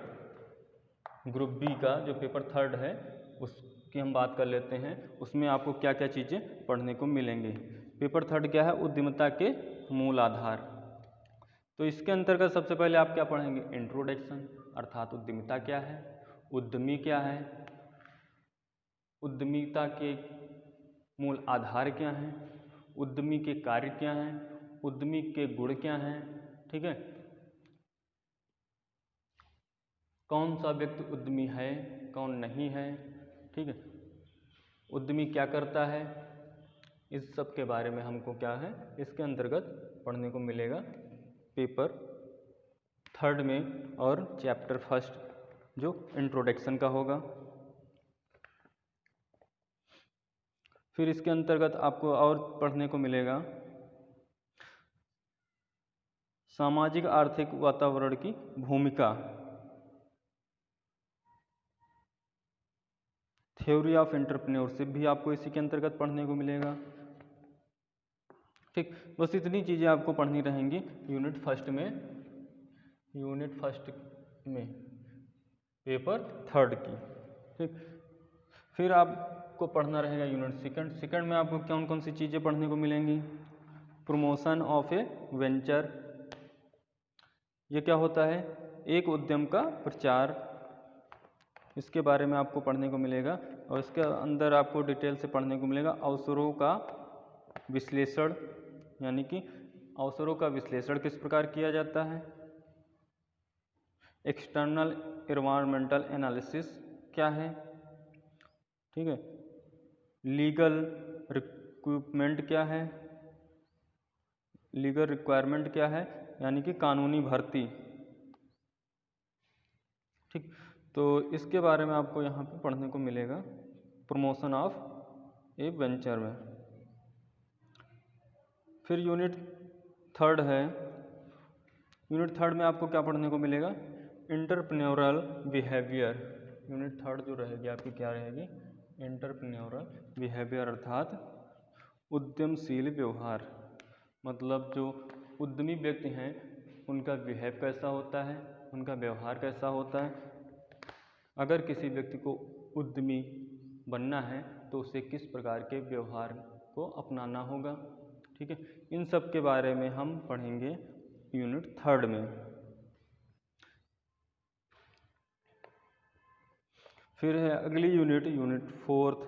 ग्रुप बी का जो पेपर थर्ड है उसकी हम बात कर लेते हैं। उसमें आपको क्या क्या चीज़ें पढ़ने को मिलेंगी। पेपर थर्ड क्या है, उद्यमिता के मूल आधार। तो इसके अंतर्गत सबसे पहले आप क्या पढ़ेंगे, इंट्रोडक्शन, अर्थात उद्यमिता क्या है, उद्यमी क्या है, उद्यमिता के मूल आधार क्या हैं, उद्यमी के कार्य क्या हैं, उद्यमी के गुण क्या हैं, ठीक है, कौन सा व्यक्ति उद्यमी है कौन नहीं है, ठीक है, उद्यमी क्या करता है, इस सब के बारे में हमको क्या है इसके अंतर्गत पढ़ने को मिलेगा पेपर थर्ड में और चैप्टर फर्स्ट जो इंट्रोडक्शन का होगा। फिर इसके अंतर्गत आपको और पढ़ने को मिलेगा सामाजिक आर्थिक वातावरण की भूमिका, थ्योरी ऑफ एंटरप्रेन्योरशिप भी आपको इसी के अंतर्गत पढ़ने को मिलेगा। ठीक, बस इतनी चीज़ें आपको पढ़नी रहेंगी यूनिट फर्स्ट में पेपर थर्ड की। ठीक, फिर आपको पढ़ना रहेगा यूनिट सेकंड में आपको कौन कौन सी चीज़ें पढ़ने को मिलेंगी। प्रमोशन ऑफ ए वेंचर, ये क्या होता है, एक उद्यम का प्रचार, इसके बारे में आपको पढ़ने को मिलेगा। और इसके अंदर आपको डिटेल से पढ़ने को मिलेगा अवसरों का विश्लेषण, यानी कि अवसरों का विश्लेषण किस प्रकार किया जाता है, एक्सटर्नल एनवायरमेंटल एनालिसिस क्या है, ठीक है, लीगल रिक्वायरमेंट क्या है, लीगल रिक्वायरमेंट क्या है यानी कि कानूनी भर्ती। ठीक, तो इसके बारे में आपको यहाँ पे पढ़ने को मिलेगा प्रमोशन ऑफ ए वेंचर में। फिर यूनिट थर्ड है, यूनिट थर्ड में आपको क्या पढ़ने को मिलेगा, एंटरप्रेन्योरल बिहेवियर। यूनिट थर्ड जो रहेगी आपकी क्या रहेगी, एंटरप्रेन्योरल बिहेवियर अर्थात उद्यमशील व्यवहार, मतलब जो उद्यमी व्यक्ति हैं उनका बिहेव कैसा होता है, उनका व्यवहार कैसा होता है। अगर किसी व्यक्ति को उद्यमी बनना है तो उसे किस प्रकार के व्यवहार को अपनाना होगा। ठीक है, इन सब के बारे में हम पढ़ेंगे यूनिट थर्ड में। फिर है अगली यूनिट, यूनिट फोर्थ,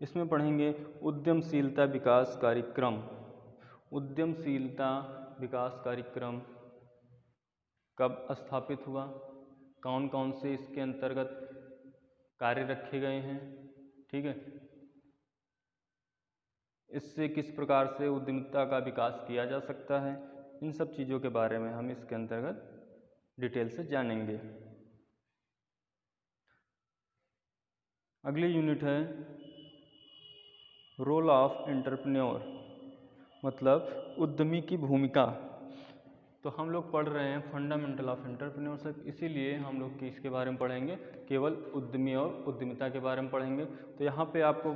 इसमें पढ़ेंगे उद्यमशीलता विकास कार्यक्रम। उद्यमशीलता विकास कार्यक्रम कब स्थापित हुआ, कौन कौन से इसके अंतर्गत कार्य रखे गए हैं, ठीक है, इससे किस प्रकार से उद्यमिता का विकास किया जा सकता है, इन सब चीज़ों के बारे में हम इसके अंतर्गत डिटेल से जानेंगे। अगली यूनिट है रोल ऑफ एंटरप्रेन्योर, मतलब उद्यमी की भूमिका। तो हम लोग पढ़ रहे हैं फंडामेंटल ऑफ एंटरप्रेन्योरशिप, इसीलिए हम लोग किसके बारे में पढ़ेंगे, केवल उद्यमी और उद्यमिता के बारे में पढ़ेंगे। तो यहाँ पे आपको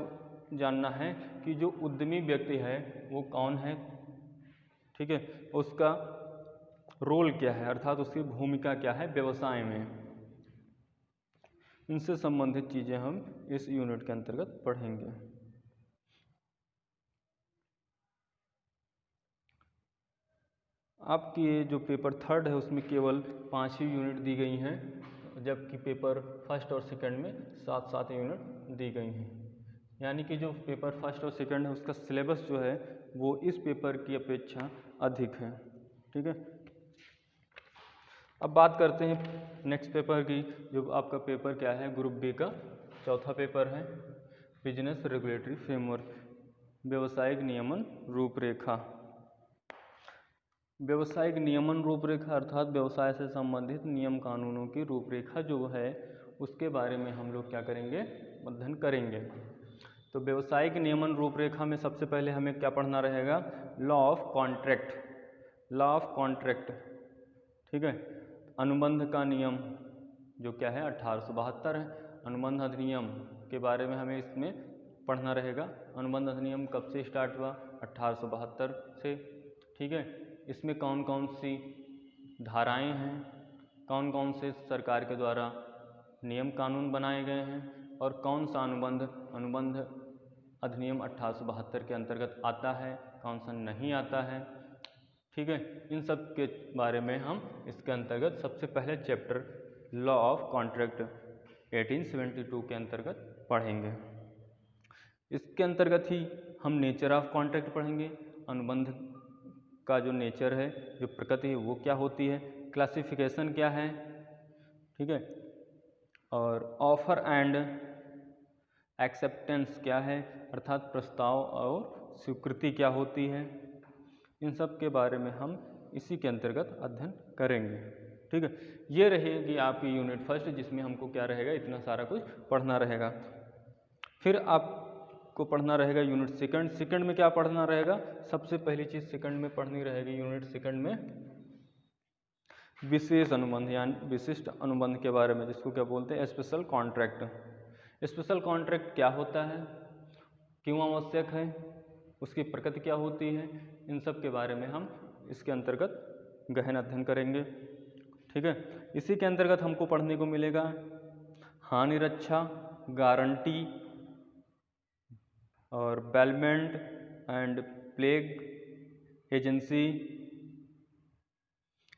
जानना है कि जो उद्यमी व्यक्ति है वो कौन है, ठीक है, उसका रोल क्या है अर्थात उसकी भूमिका क्या है व्यवसाय में। इनसे संबंधित चीज़ें हम इस यूनिट के अंतर्गत पढ़ेंगे। आपकी ये जो पेपर थर्ड है उसमें केवल 5 ही यूनिट दी गई हैं, जबकि पेपर फर्स्ट और सेकंड में 7 यूनिट दी गई हैं। यानी कि जो पेपर फर्स्ट और सेकंड है उसका सिलेबस जो है वो इस पेपर की अपेक्षा अधिक है। ठीक है, अब बात करते हैं नेक्स्ट पेपर की, जो आपका पेपर क्या है, ग्रुप बी का चौथा पेपर है बिजनेस रेगुलेटरी फ्रेमवर्क, व्यवसायिक नियमन रूपरेखा। व्यवसायिक नियमन रूपरेखा अर्थात व्यवसाय से संबंधित नियम कानूनों की रूपरेखा जो है उसके बारे में हम लोग क्या करेंगे, अध्ययन करेंगे। तो व्यवसायिक नियमन रूपरेखा में सबसे पहले हमें क्या पढ़ना रहेगा, law of contract. Law of contract, ठीक है, अनुबंध का नियम जो क्या है 1872 है। अनुबंध अधिनियम के बारे में हमें इसमें पढ़ना रहेगा। अनुबंध अधिनियम कब से स्टार्ट हुआ, 1872 से। ठीक है, इसमें कौन कौन सी धाराएं हैं, कौन कौन से सरकार के द्वारा नियम कानून बनाए गए हैं और कौन सा अनुबंध अधिनियम 1872 के अंतर्गत आता है, कौन सा नहीं आता है। ठीक है, इन सब के बारे में हम इसके अंतर्गत सबसे पहले चैप्टर लॉ ऑफ कॉन्ट्रैक्ट 1872 के अंतर्गत पढ़ेंगे। इसके अंतर्गत ही हम नेचर ऑफ कॉन्ट्रैक्ट पढ़ेंगे, अनुबंध का जो नेचर है, जो प्रकृति है वो क्या होती है, क्लासिफिकेशन क्या है, ठीक है, और ऑफर एंड एक्सेप्टेंस क्या है, अर्थात प्रस्ताव और स्वीकृति क्या होती है। इन सब के बारे में हम इसी के अंतर्गत अध्ययन करेंगे। ठीक है, ये रहेगी आपकी यूनिट फर्स्ट, जिसमें हमको क्या रहेगा, इतना सारा कुछ पढ़ना रहेगा। फिर आपको पढ़ना रहेगा यूनिट सेकंड। सेकंड में क्या पढ़ना रहेगा, सबसे पहली चीज़ सेकंड में पढ़नी रहेगी यूनिट सेकंड में विशेष अनुबंध यानी विशिष्ट अनुबंध के बारे में, जिसको क्या बोलते हैं, स्पेशल कॉन्ट्रैक्ट। स्पेशल कॉन्ट्रैक्ट क्या होता है, क्यों आवश्यक है, उसकी प्रकृति क्या होती है, इन सब के बारे में हम इसके अंतर्गत गहन अध्ययन करेंगे। ठीक है, इसी के अंतर्गत हमको पढ़ने को मिलेगा हानि रक्षा, गारंटी और बेलमेंट एंड प्लेग एजेंसी,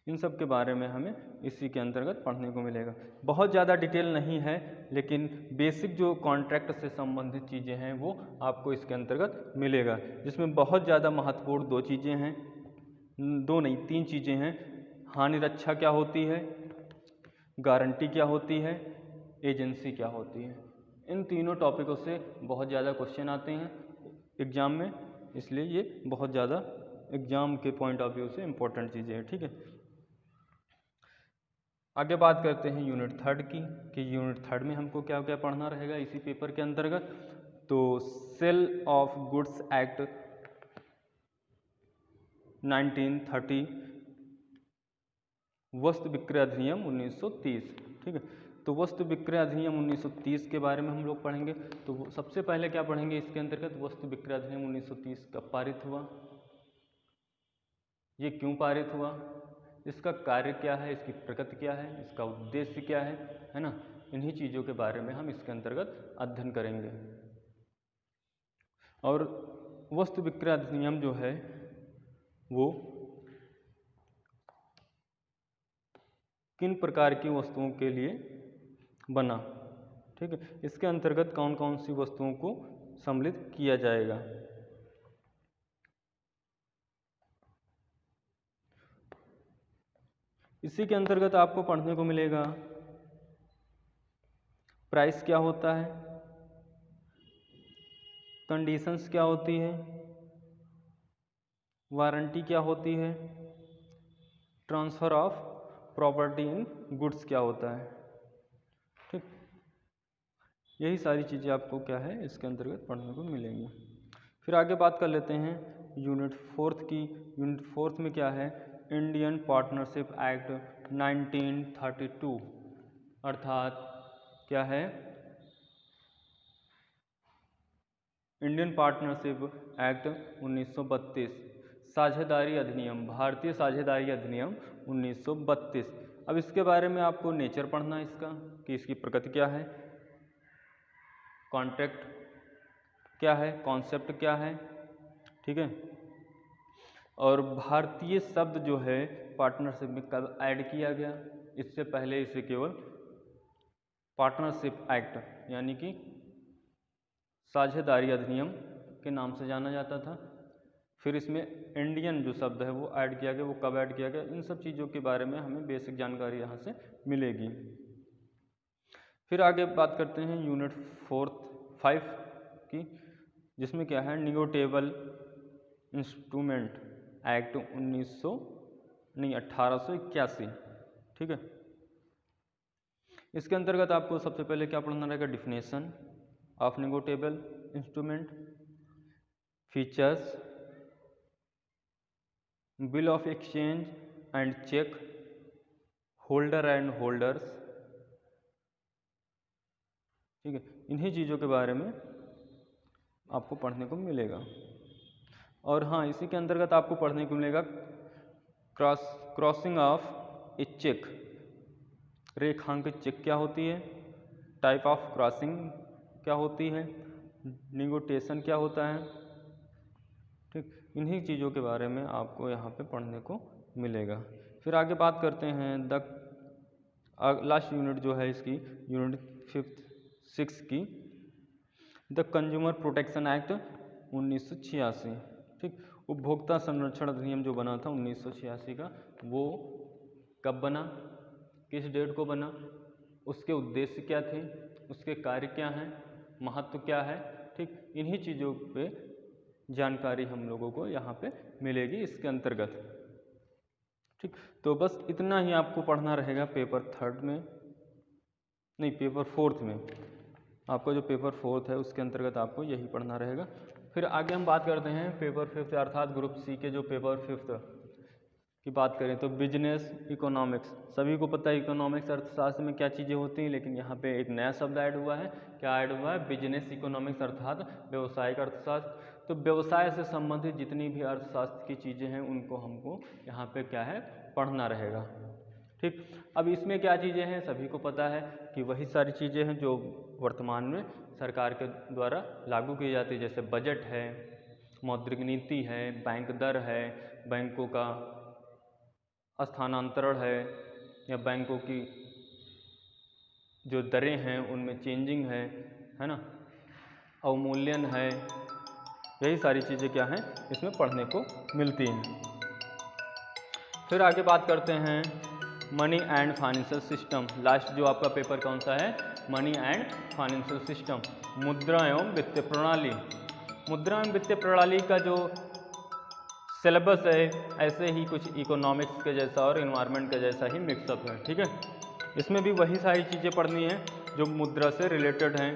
इन सब के बारे में हमें इसी के अंतर्गत पढ़ने को मिलेगा। बहुत ज़्यादा डिटेल नहीं है, लेकिन बेसिक जो कॉन्ट्रैक्ट से संबंधित चीज़ें हैं वो आपको इसके अंतर्गत मिलेगा, जिसमें बहुत ज़्यादा महत्वपूर्ण दो चीज़ें हैं, दो नहीं तीन चीज़ें हैं। हानि रक्षा क्या होती है, गारंटी क्या होती है, एजेंसी क्या होती है। इन तीनों टॉपिकों से बहुत ज़्यादा क्वेश्चन आते हैं एग्ज़ाम में, इसलिए ये बहुत ज़्यादा एग्ज़ाम के पॉइंट ऑफ व्यू से इम्पोर्टेंट चीज़ें हैं। ठीक है, आगे बात करते हैं यूनिट थर्ड की, कि यूनिट थर्ड में हमको क्या क्या पढ़ना रहेगा इसी पेपर के अंतर्गत। तो सेल ऑफ गुड्स एक्ट 1930, वस्तु विक्रय अधिनियम 1930। ठीक है, तो वस्तु विक्रय अधिनियम 1930 के बारे में हम लोग पढ़ेंगे। तो सबसे पहले क्या पढ़ेंगे इसके अंतर्गत, वस्तु विक्रय अधिनियम 1930 कब पारित हुआ, ये क्यों पारित हुआ, इसका कार्य क्या है, इसकी प्रकृति क्या है, इसका उद्देश्य क्या है ना, इन्हीं चीज़ों के बारे में हम इसके अंतर्गत अध्ययन करेंगे। और वस्तु विक्रय अधिनियम जो है वो किन प्रकार की वस्तुओं के लिए बना, ठीक है, इसके अंतर्गत कौन कौन सी वस्तुओं को सम्मिलित किया जाएगा। इसी के अंतर्गत आपको पढ़ने को मिलेगा प्राइस क्या होता है, कंडीशंस क्या होती है, वारंटी क्या होती है, transfer of property in goods क्या होता है। ठीक, यही सारी चीज़ें आपको क्या है इसके अंतर्गत पढ़ने को मिलेंगी। फिर आगे बात कर लेते हैं यूनिट फोर्थ की। यूनिट फोर्थ में क्या है, इंडियन पार्टनरशिप एक्ट 1932, अर्थात क्या है, इंडियन पार्टनरशिप एक्ट 1932, साझेदारी अधिनियम, भारतीय साझेदारी अधिनियम 1932। अब इसके बारे में आपको नेचर पढ़ना है इसका, कि इसकी प्रकृति क्या है, कॉन्ट्रैक्ट क्या है, कॉन्सेप्ट क्या है। ठीक है, और भारतीय शब्द जो है पार्टनरशिप में कब ऐड किया गया, इससे पहले इसे केवल पार्टनरशिप एक्ट यानी कि साझेदारी अधिनियम के नाम से जाना जाता था। फिर इसमें इंडियन जो शब्द है वो ऐड किया गया, वो कब ऐड किया गया, इन सब चीज़ों के बारे में हमें बेसिक जानकारी यहाँ से मिलेगी। फिर आगे बात करते हैं यूनिट 5 की, जिसमें क्या है, निगोटिएबल इंस्ट्रूमेंट एक्ट 1881। ठीक है, इसके अंतर्गत आपको सबसे पहले क्या पढ़ना रहेगा, definition of negotiable instrument, features, bill of exchange and cheque, holder and holders. ठीक है, इन्हीं चीज़ों के बारे में आपको पढ़ने को मिलेगा। और हाँ, इसी के अंतर्गत आपको पढ़ने को मिलेगा क्रॉसिंग ऑफ ए चेक, रेखांकित चेक क्या होती है, टाइप ऑफ क्रॉसिंग क्या होती है, निगोटेशन क्या होता है। ठीक, इन्हीं चीज़ों के बारे में आपको यहाँ पे पढ़ने को मिलेगा। फिर आगे बात करते हैं लास्ट यूनिट जो है इसकी, यूनिट 6 की, द कंज्यूमर प्रोटेक्शन एक्ट 1986। ठीक, उपभोक्ता संरक्षण अधिनियम जो बना था 1986 का, वो कब बना, किस डेट को बना, उसके उद्देश्य क्या थे, उसके कार्य क्या हैं, महत्व क्या है। ठीक, इन्हीं चीज़ों पे जानकारी हम लोगों को यहाँ पे मिलेगी इसके अंतर्गत। ठीक, तो बस इतना ही आपको पढ़ना रहेगा पेपर 3 में, नहीं पेपर 4 में। आपका जो पेपर 4 है उसके अंतर्गत आपको यही पढ़ना रहेगा। फिर आगे हम बात करते हैं पेपर 5 अर्थात ग्रुप सी के जो पेपर 5 की बात करें तो बिजनेस इकोनॉमिक्स। सभी को पता है इकोनॉमिक्स अर्थशास्त्र में क्या चीज़ें होती हैं, लेकिन यहाँ पे एक नया शब्द ऐड हुआ है। क्या ऐड हुआ है? बिजनेस इकोनॉमिक्स अर्थात व्यवसायिक अर्थशास्त्र। तो व्यवसाय से संबंधित जितनी भी अर्थशास्त्र की चीज़ें हैं उनको हमको यहाँ पे क्या है, पढ़ना रहेगा। ठीक, अब इसमें क्या चीज़ें हैं सभी को पता है कि वही सारी चीज़ें हैं जो वर्तमान में सरकार के द्वारा लागू की जाती है, जैसे बजट है, मौद्रिक नीति है, बैंक दर है, बैंकों का स्थानांतरण है या बैंकों की जो दरें हैं उनमें चेंजिंग है ना, अवमूल्यन है। यही सारी चीज़ें क्या हैं इसमें पढ़ने को मिलती हैं। फिर आगे बात करते हैं money and financial system. Last जो आपका पेपर कौन सा है? मनी एंड फाइनेंशियल सिस्टम, मुद्रा एवं वित्तीय प्रणाली। मुद्रा एवं वित्तीय प्रणाली का जो सिलेबस है ऐसे ही कुछ इकोनॉमिक्स के जैसा और इन्वायरमेंट के जैसा ही मिक्सअप है। ठीक है, इसमें भी वही सारी चीज़ें पढ़नी है जो मुद्रा से रिलेटेड हैं,